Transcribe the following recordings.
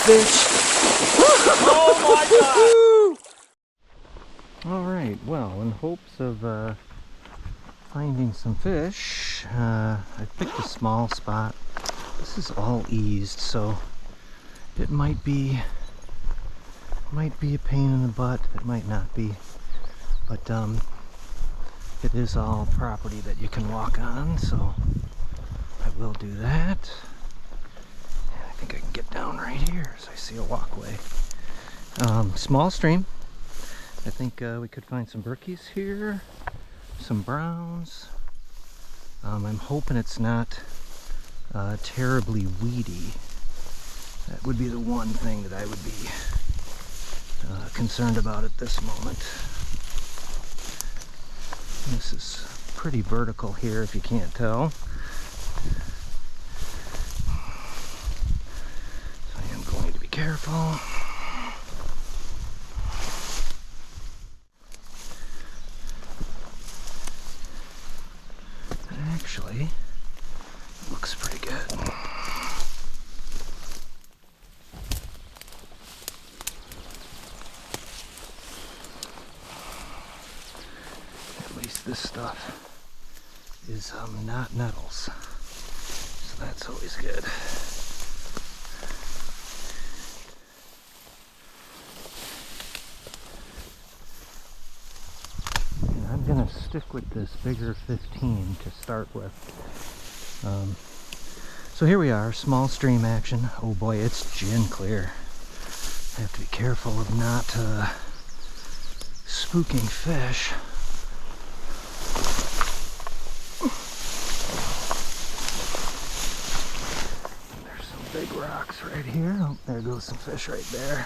fish. Oh my god! Alright, well, in hopes of finding some fish, I picked a small spot. This is all eased, so it might be a pain in the butt. It might not be, but it is all property that you can walk on, so I will do that. And I think I can get down right here as I see a walkway. Small stream. I think we could find some brookies here, some browns. I'm hoping it's not terribly weedy. That would be the one thing that I would be concerned about at this moment. This is pretty vertical here if you can't tell. So I am going to be careful. Actually, looks pretty good. This stuff is not nettles, so that's always good. And I'm gonna stick with this bigger 15 to start with. So here we are, small stream action. Oh boy, it's gin clear. I have to be careful of not spooking fish. Big rocks right here. Oh, there goes some fish right there.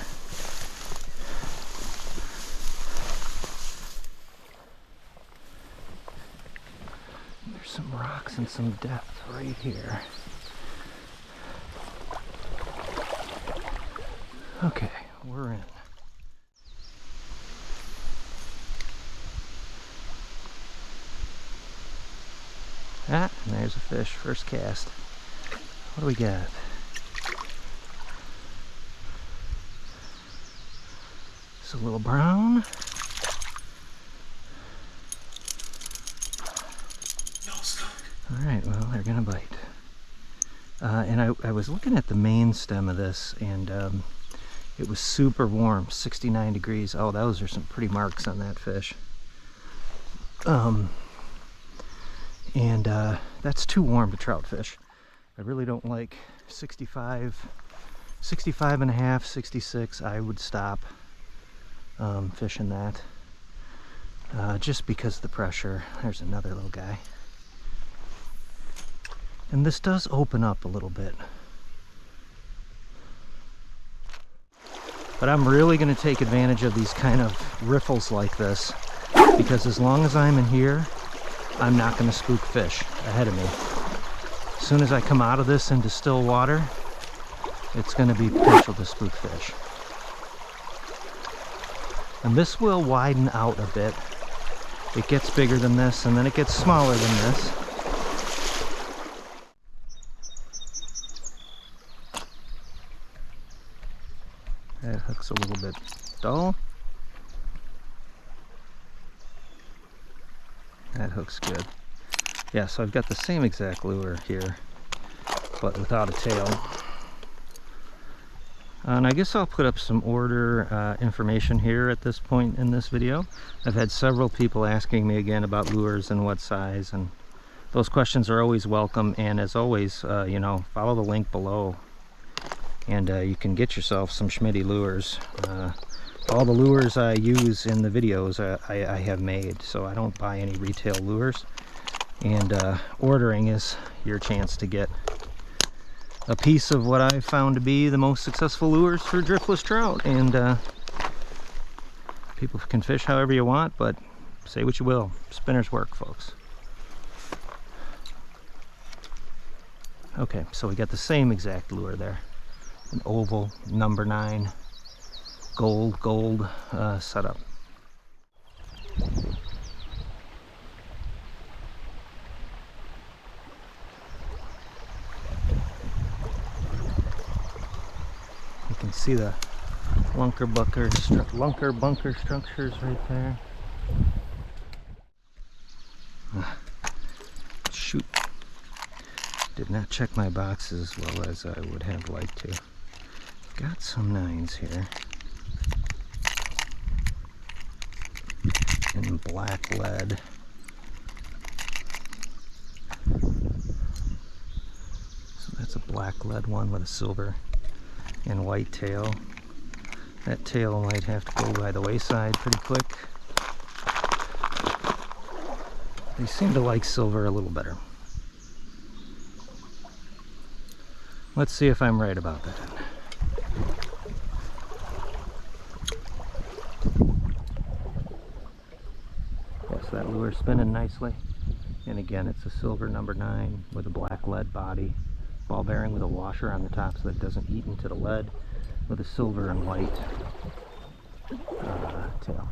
There's some rocks and some depth right here. Okay, we're in. Ah, and there's a fish, first cast. What do we got? A little brown. Alright, well, they're gonna bite. And I was looking at the main stem of this, and it was super warm, 69 degrees. Oh, those are some pretty marks on that fish. That's too warm to trout fish. I really don't like 65 and a half, 66. I would stop fishing that just because of the pressure. There's another little guy, and this does open up a little bit, but I'm really going to take advantage of these kind of riffles like this, because as long as I'm in here, I'm not going to spook fish ahead of me. As soon as I come out of this into still water, it's going to be potential to spook fish. And this will widen out a bit. It gets bigger than this, and then it gets smaller than this. That hook's a little bit dull. That hook's good. Yeah, so I've got the same exact lure here, but without a tail. And I guess I'll put up some order information here at this point in this video. I've had several people asking me again about lures and what size, and those questions are always welcome. And as always, you know, follow the link below, and you can get yourself some Schmitty lures. All the lures I use in the videos I have made, so I don't buy any retail lures. And ordering is your chance to get a piece of what I've found to be the most successful lures for driftless trout. And people can fish however you want, but say what you will, spinners work, folks. Okay, so we got the same exact lure there, an oval number 9 gold setup. see the lunker bunker structures right there. Shoot. Did not check my boxes as well as I would have liked to. Got some 9s here. In black lead. So that's a black lead one with a silver and white tail. That tail might have to go by the wayside pretty quick. They seem to like silver a little better. Let's see if I'm right about that. Yes, that lure's spinning nicely. And again, it's a silver number 9 with a black lead body. Ball bearing with a washer on the top so that it doesn't eat into the lead, with a silver and white tail.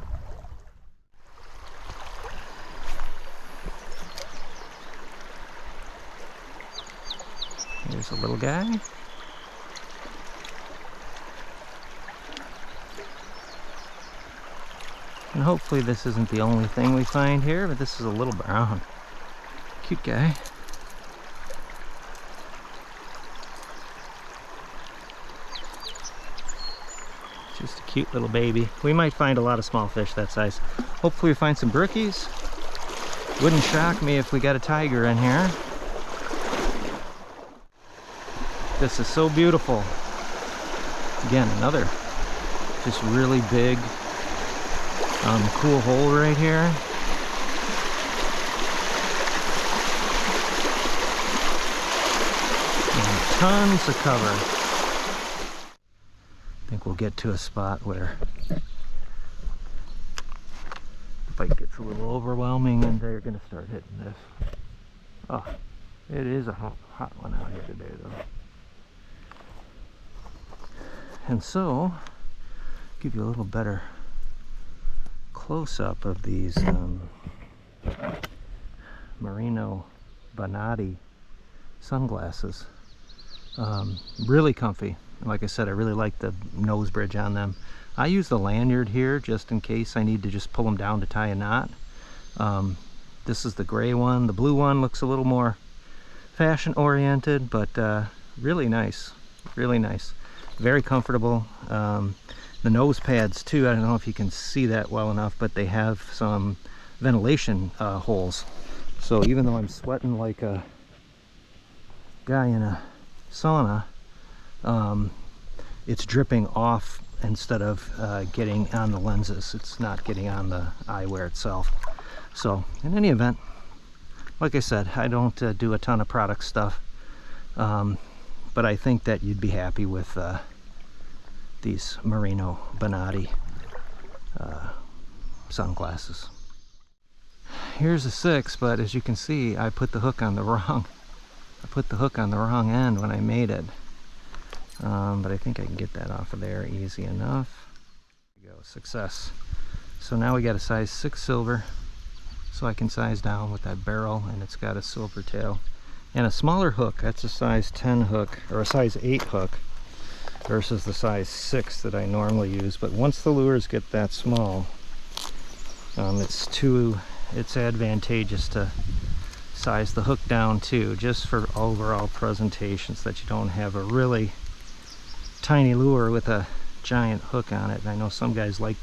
Here's a little guy. And hopefully this isn't the only thing we find here, but this is a little brown. Cute guy. Just a cute little baby. We might find a lot of small fish that size. Hopefully we find some brookies. Wouldn't shock me if we got a tiger in here. This is so beautiful. Again, another just really big, cool hole right here. And tons of cover. I think we'll get to a spot where the bite gets a little overwhelming and they're going to start hitting this. Oh, it is a hot one out here today though. And so, give you a little better close-up of these Merino Bonatti sunglasses. Really comfy. Like I said, I really like the nose bridge on them. I use the lanyard here just in case I need to just pull them down to tie a knot. This is the gray one. The blue one looks a little more fashion-oriented, but really nice. Really nice. Very comfortable. The nose pads too, I don't know if you can see that well enough, but they have some ventilation holes. So even though I'm sweating like a guy in a sauna, it's dripping off instead of getting on the lenses. It's not getting on the eyewear itself. So in any event, like I said, I don't do a ton of product stuff, but I think that you'd be happy with these Merino Bonatti sunglasses. Here's a 6, but as you can see, I put the hook on the wrong end when I made it. But I think I can get that off of there easy enough. There we go, success. So now we got a size 6 silver, so I can size down with that barrel, and it's got a silver tail. And a smaller hook, that's a size 10 hook, or a size 8 hook, versus the size 6 that I normally use. But once the lures get that small, it's advantageous to size the hook down too, just for overall presentation, so that you don't have a really tiny lure with a giant hook on it. And I know some guys like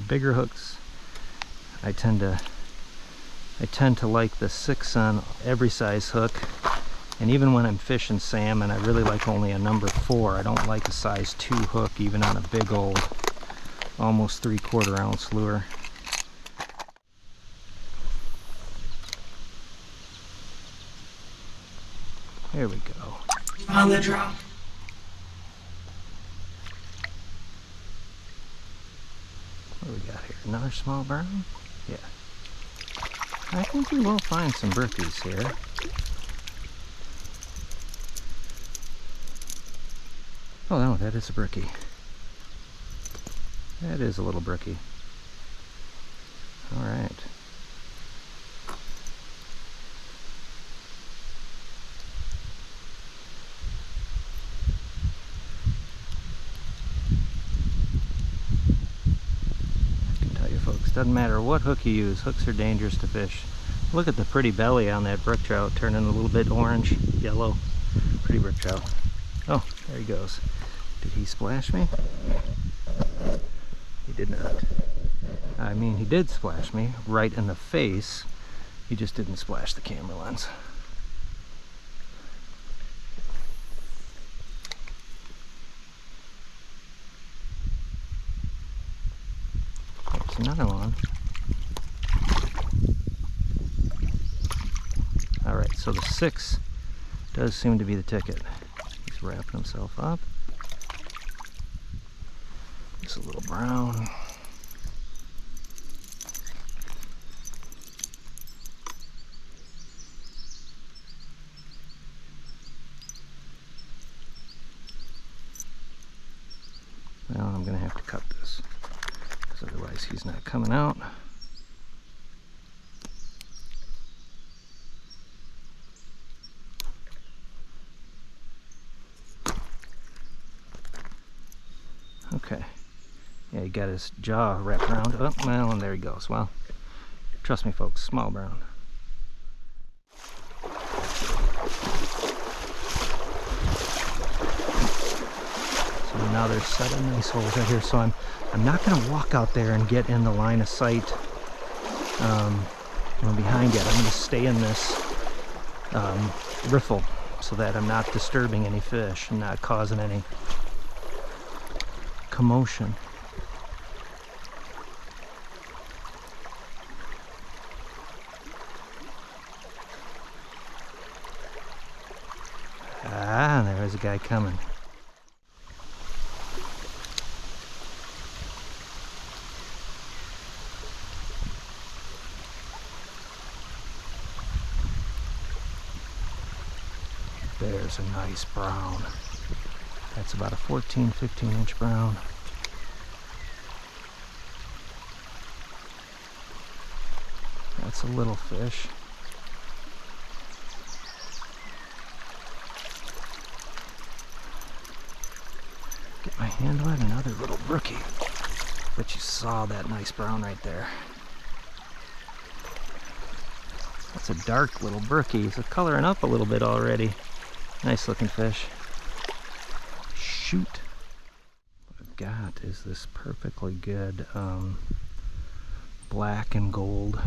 bigger hooks. I tend to like the 6 on every size hook. And even when I'm fishing salmon, I really like only a number 4. I don't like a size 2 hook, even on a big old, almost 3/4 ounce lure. There we go. On the drop. What do we got here? Another small brown? Yeah. I think we will find some brookies here. Oh no, that is a brookie. That is a little brookie. All right. Doesn't matter what hook you use. Hooks are dangerous to fish. Look at the pretty belly on that brook trout, turning a little bit orange, yellow. Pretty brook trout. Oh, there he goes. Did he splash me? He did not. I mean, he did splash me right in the face. He just didn't splash the camera lens. There's another one. Alright, so the 6 does seem to be the ticket. He's wrapping himself up. Just a little brown. Well, I'm going to have to cut this, because otherwise he's not coming out. Okay. Yeah, he got his jaw wrapped around. Oh, well, and there he goes. Well, trust me, folks, small brown. So now there's 7 nice holes right here. So I'm not going to walk out there and get in the line of sight behind it. I'm going to stay in this riffle so that I'm not disturbing any fish and not causing any commotion. Ah, there's a guy coming. There's a nice brown. That's about a 14-15 inch brown. That's a little fish. Get my hand wet, another little brookie. But you saw that nice brown right there. That's a dark little brookie. It's coloring up a little bit already. Nice looking fish. Shoot. What I've got is this perfectly good black and gold.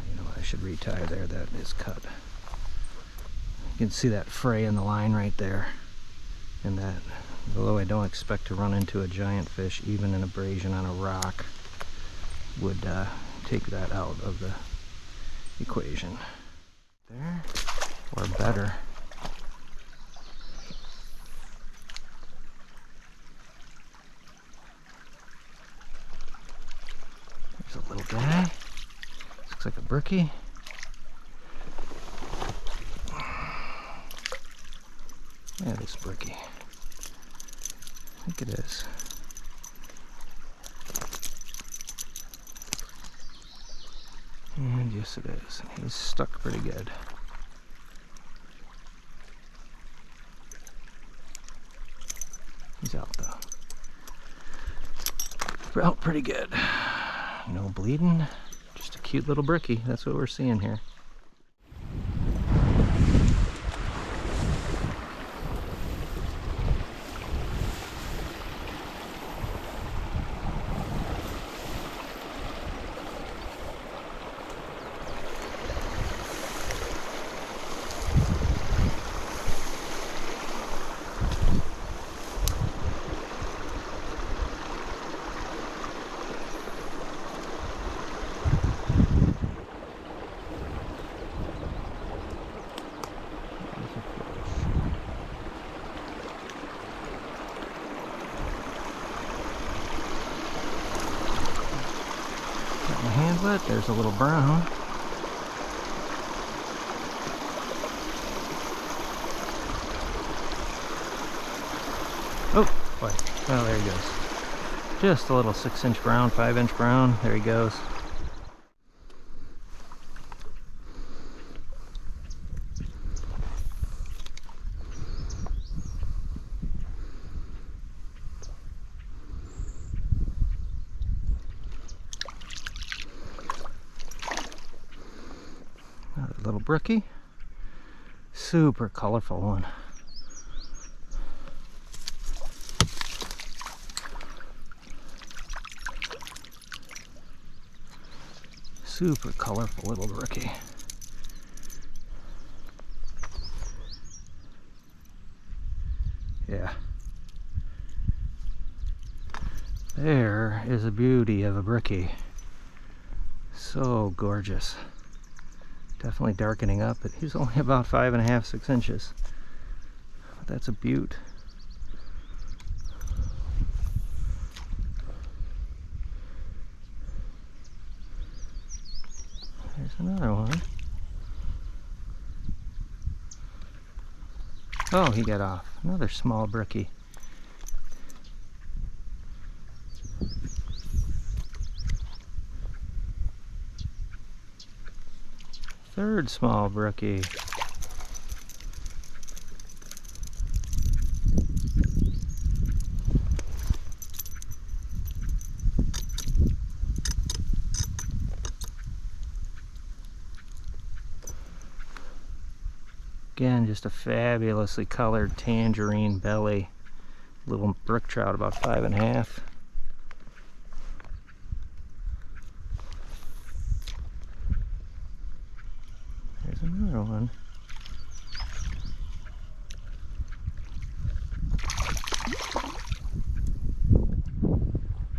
You know what, I should retie there. That is cut. You can see that fray in the line right there. And that, although I don't expect to run into a giant fish, even an abrasion on a rock would take that out of the equation. There, or better. There's a little guy. Looks like a brookie. Yeah, this brookie. I think it is. And yes, it is. He's stuck pretty good. He's out though. We're out pretty good. No bleeding. Just a cute little brookie. That's what we're seeing here. Got my hand wet. There's a little brown. Oh, boy. Oh, there he goes. Just a little 6-inch brown, 5-inch brown. There he goes. brookie. Super colorful one. Super colorful little brookie. Yeah. There is a beauty of a brookie. So gorgeous. Definitely darkening up, but he's only about 5.5, 6 inches. But that's a beaut. There's another one. Oh, he got off. Another small brookie. Third small brookie. Again, just a fabulously colored tangerine belly. Little brook trout, about 5.5. There's another one.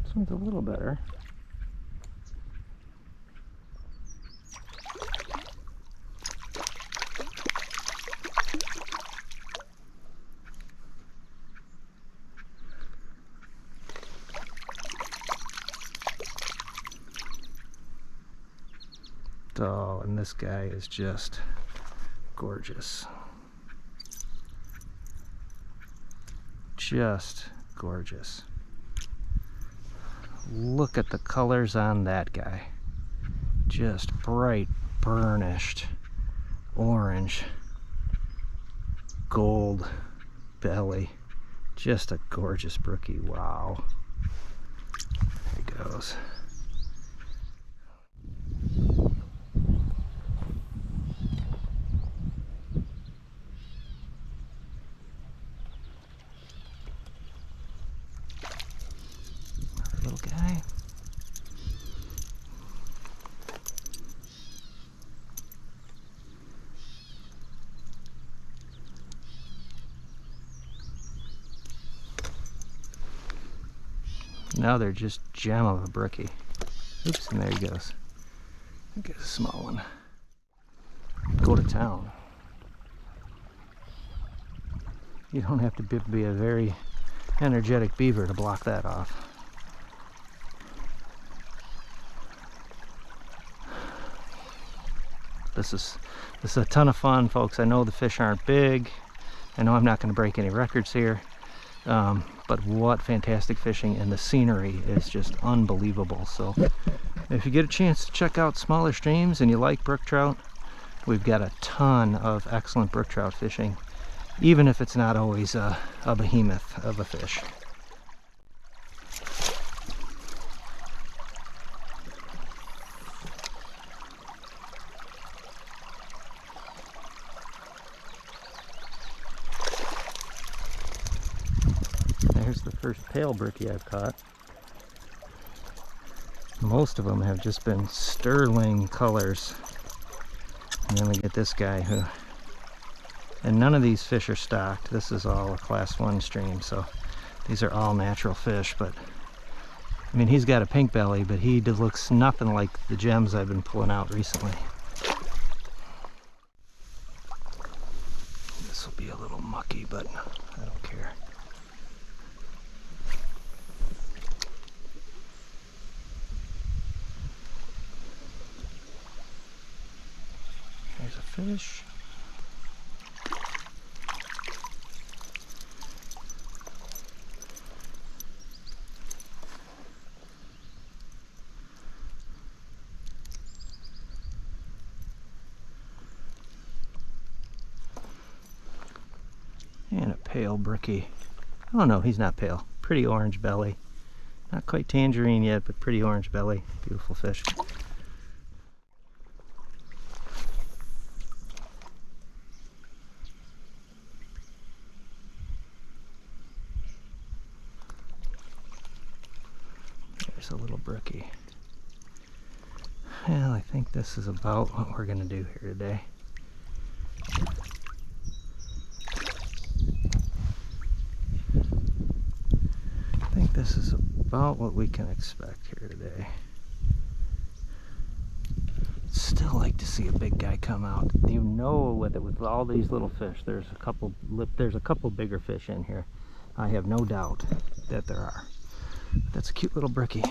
This one's a little better. Oh, and this guy is just gorgeous. Just gorgeous. Look at the colors on that guy. Just bright, burnished orange, gold belly. Just a gorgeous brookie. Wow. There he goes. Little guy. Now they're just gem of a brookie. Oops, and there he goes. Get a small one. Go to town. You don't have to be a very energetic beaver to block that off. This is a ton of fun, folks. I know the fish aren't big. I know I'm not going to break any records here. But what fantastic fishing, and the scenery is just unbelievable. So if you get a chance to check out smaller streams and you like brook trout, we've got a ton of excellent brook trout fishing, even if it's not always a behemoth of a fish. There's the first pale brookie I've caught. Most of them have just been sterling colors. And then we get this guy who, and none of these fish are stocked. This is all a class 1 stream, so these are all natural fish. But I mean, he's got a pink belly, but he looks nothing like the gems I've been pulling out recently. This will be a little mucky, but I don't care. There's a fish. And a pale brookie. Oh no, he's not pale. Pretty orange belly. Not quite tangerine yet, but pretty orange belly. Beautiful fish. There's a little brookie. Well, I think this is about what we're gonna do here today. I think this is about what we can expect here today. Still like to see a big guy come out. You know, with all these little fish, there's a couple bigger fish in here. I have no doubt that there are. But that's a cute little brookie.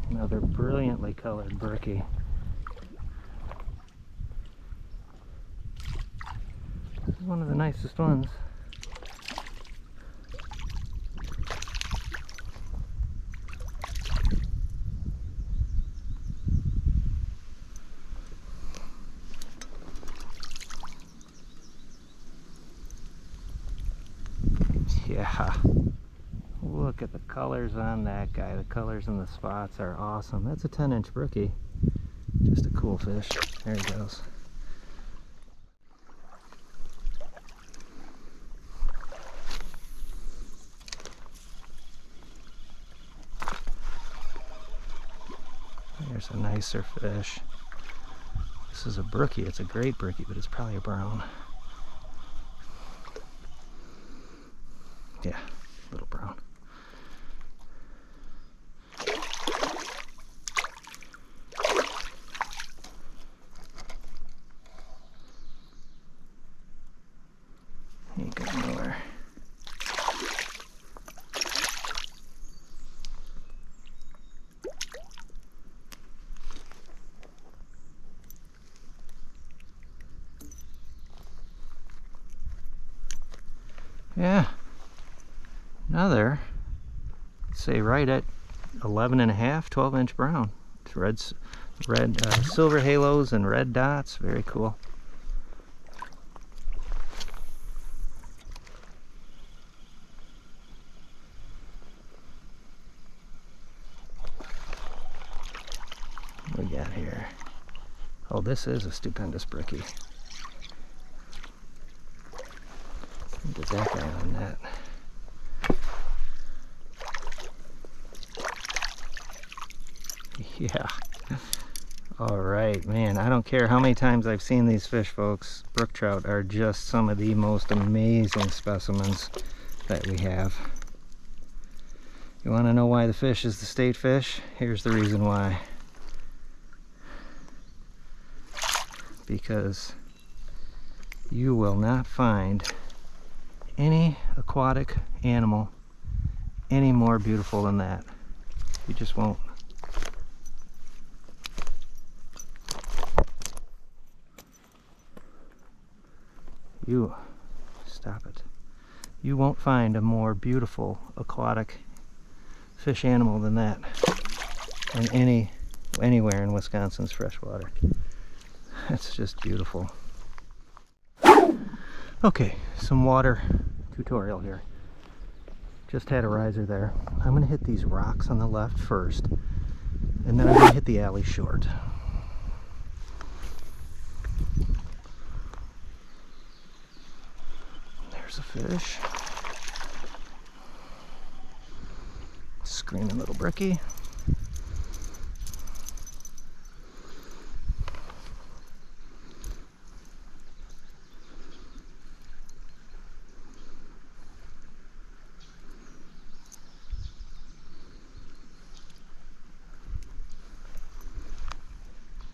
Another brilliantly colored brookie. This is one of the nicest ones. Yeah. Look at the colors on that guy. The colors and the spots are awesome. That's a 10-inch brookie. Just a cool fish. There he goes. There's a nicer fish. This is a brookie. It's a great brookie, but it's probably a brown. Yeah, little brown. Ain't going nowhere. Yeah, another, say right at 11 and a half, 12-inch brown. It's red silver halos and red dots. Very cool. What we got here? Oh, this is a stupendous brookie. Get that guy on net. Yeah. All right, man. I don't care how many times I've seen these fish, folks. Brook trout are just some of the most amazing specimens that we have. You want to know why the fish is the state fish? Here's the reason why. Because you will not find any aquatic animal any more beautiful than that. You just won't. Stop it. You won't find a more beautiful aquatic fish animal than that in anywhere in Wisconsin's freshwater. That's just beautiful. Okay, some water tutorial here. Just had a riser there. I'm going to hit these rocks on the left first, and then I'm going to hit the alley short. There's a fish. Screaming little brookie.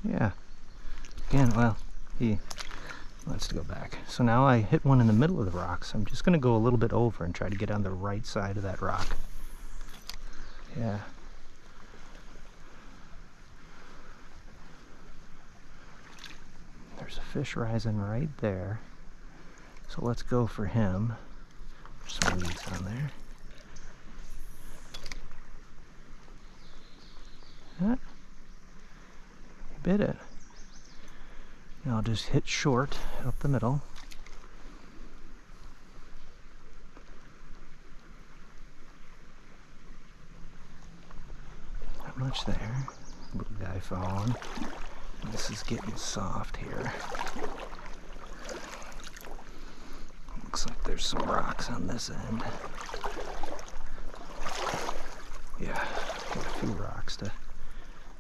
Yeah. Again, well, he wants to go back. So now I hit one in the middle of the rocks. I'm just going to go a little bit over and try to get on the right side of that rock. Yeah. There's a fish rising right there. So let's go for him. There's some weeds on there. Huh? He bit it. Now I'll just hit short up the middle. much there. Blue guy following. This is getting soft here. Looks like there's some rocks on this end. Yeah, got a few rocks to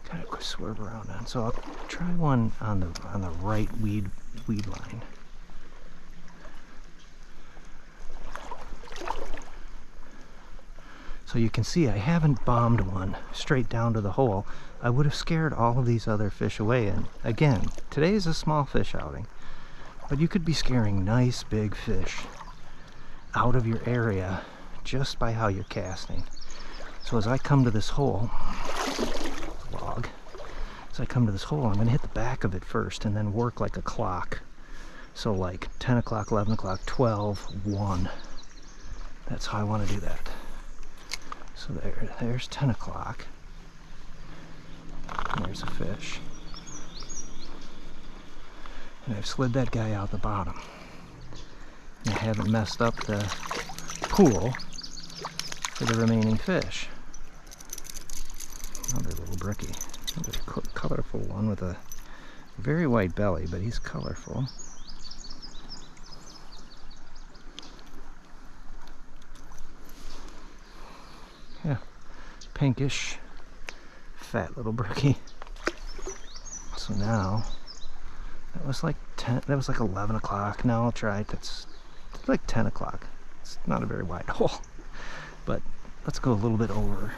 kind of swerve around on. So I'll try one on the right weed line. So you can see I haven't bombed one straight down to the hole. I would have scared all of these other fish away. And again, today is a small fish outing, but you could be scaring nice big fish out of your area just by how you're casting. So as I come to this hole, log, as I come to this hole, I'm going to hit the back of it first and then work like a clock. So like 10 o'clock, 11 o'clock, 12, 1. That's how I want to do that. So there's 10 o'clock. There's a fish. And I've slid that guy out the bottom. And I haven't messed up the pool for the remaining fish. Another little brookie. Another colorful one with a very white belly, but he's colorful. Yeah, pinkish, fat little brookie. So now, that was like 11 o'clock. Now I'll try it. It's like 10 o'clock. It's not a very wide hole, but let's go a little bit over.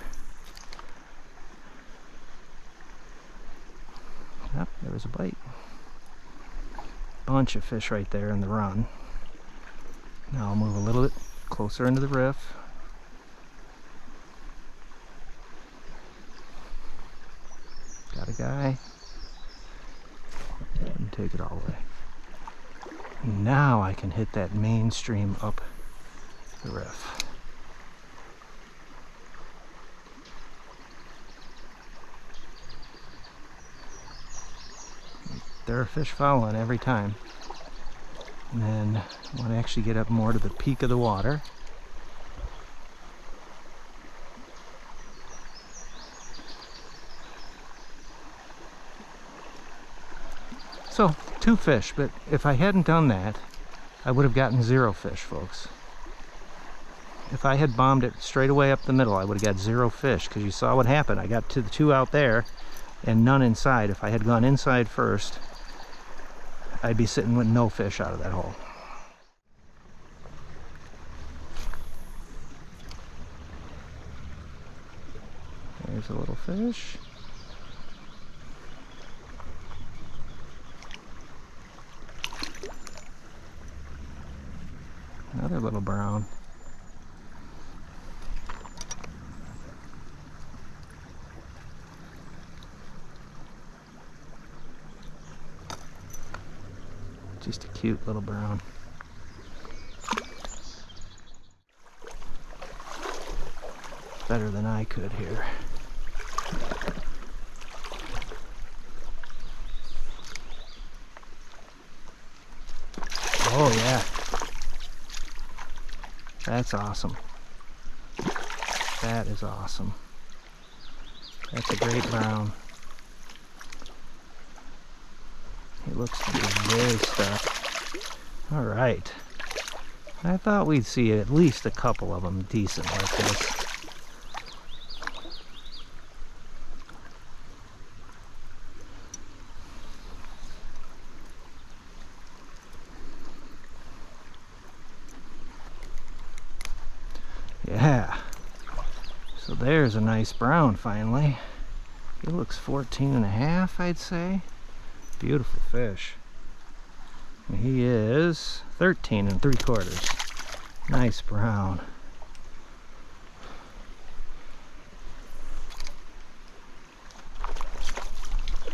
Yep, there was a bite. Bunch of fish right there in the run. Now I'll move a little bit closer into the riff. Got a guy. And take it all away. Now I can hit that mainstream up the riff. There are fish following every time. And then I want to actually get up more to the peak of the water. So, 2 fish, but if I hadn't done that, I would have gotten 0 fish, folks. If I had bombed it straight away up the middle, I would have got 0 fish, because you saw what happened. I got to the 2 out there and none inside. If I had gone inside first, I'd be sitting with no fish out of that hole. There's a little fish. Another little brown. Just a cute little brown. Better than I could here. Oh yeah. That's awesome. That is awesome. That's a great brown. He looks to be very stuck. All right. I thought we'd see at least a couple of them decent like this. Yeah. So there's a nice brown finally. He looks 14.5, I'd say. Beautiful fish. He is 13 3/4. Nice brown.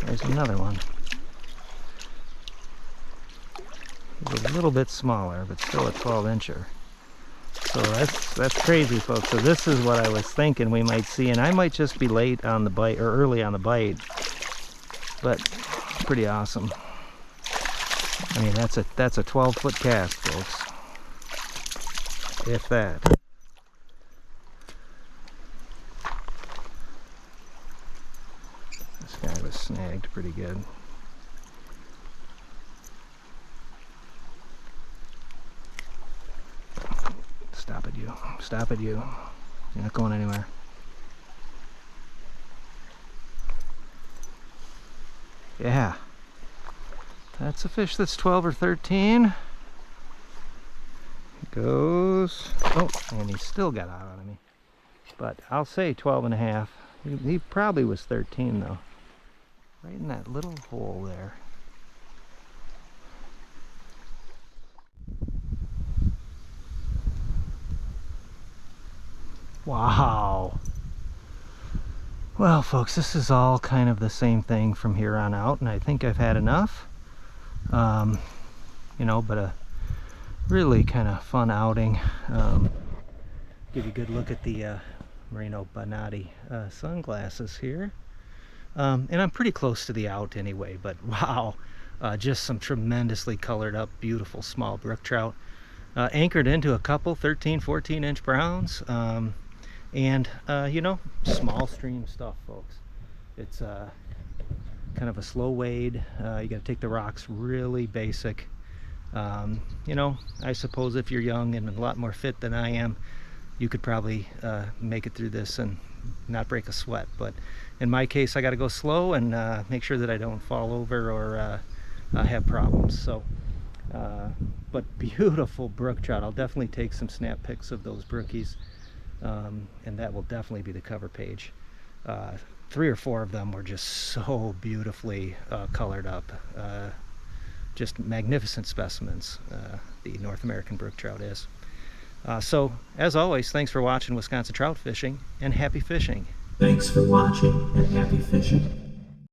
There's another one. He's a little bit smaller, but still a 12-incher. So that's crazy, folks. So this is what I was thinking we might see, and I might just be late on the bite or early on the bite, but pretty awesome. I mean, that's a 12-foot cast, folks, if that. I snagged pretty good. Stop it, you. Stop it, you. You're not going anywhere. Yeah. That's a fish that's 12 or 13. Goes. Oh, and he still got out on me. But I'll say 12 and a half. He probably was 13 though. Right in that little hole there. Wow. Well, folks, this is all kind of the same thing from here on out, and I think I've had enough. You know, but a really kind of fun outing. Give you a good look at the Merino Bonatti sunglasses here. And I'm pretty close to the out anyway, but wow, just some tremendously colored up, beautiful small brook trout. Anchored into a couple 13, 14 inch browns. And you know, small stream stuff, folks. It's kind of a slow wade. You got to take the rocks really basic. You know, I suppose if you're young and a lot more fit than I am, you could probably make it through this and not break a sweat. But in my case, I got to go slow and make sure that I don't fall over or have problems. So, but beautiful brook trout. I'll definitely take some snap pics of those brookies. And that will definitely be the cover page. 3 or 4 of them were just so beautifully colored up. Just magnificent specimens, the North American brook trout is. So, as always, thanks for watching Wisconsin Trout Fishing, and happy fishing. Thanks for watching, and happy fishing.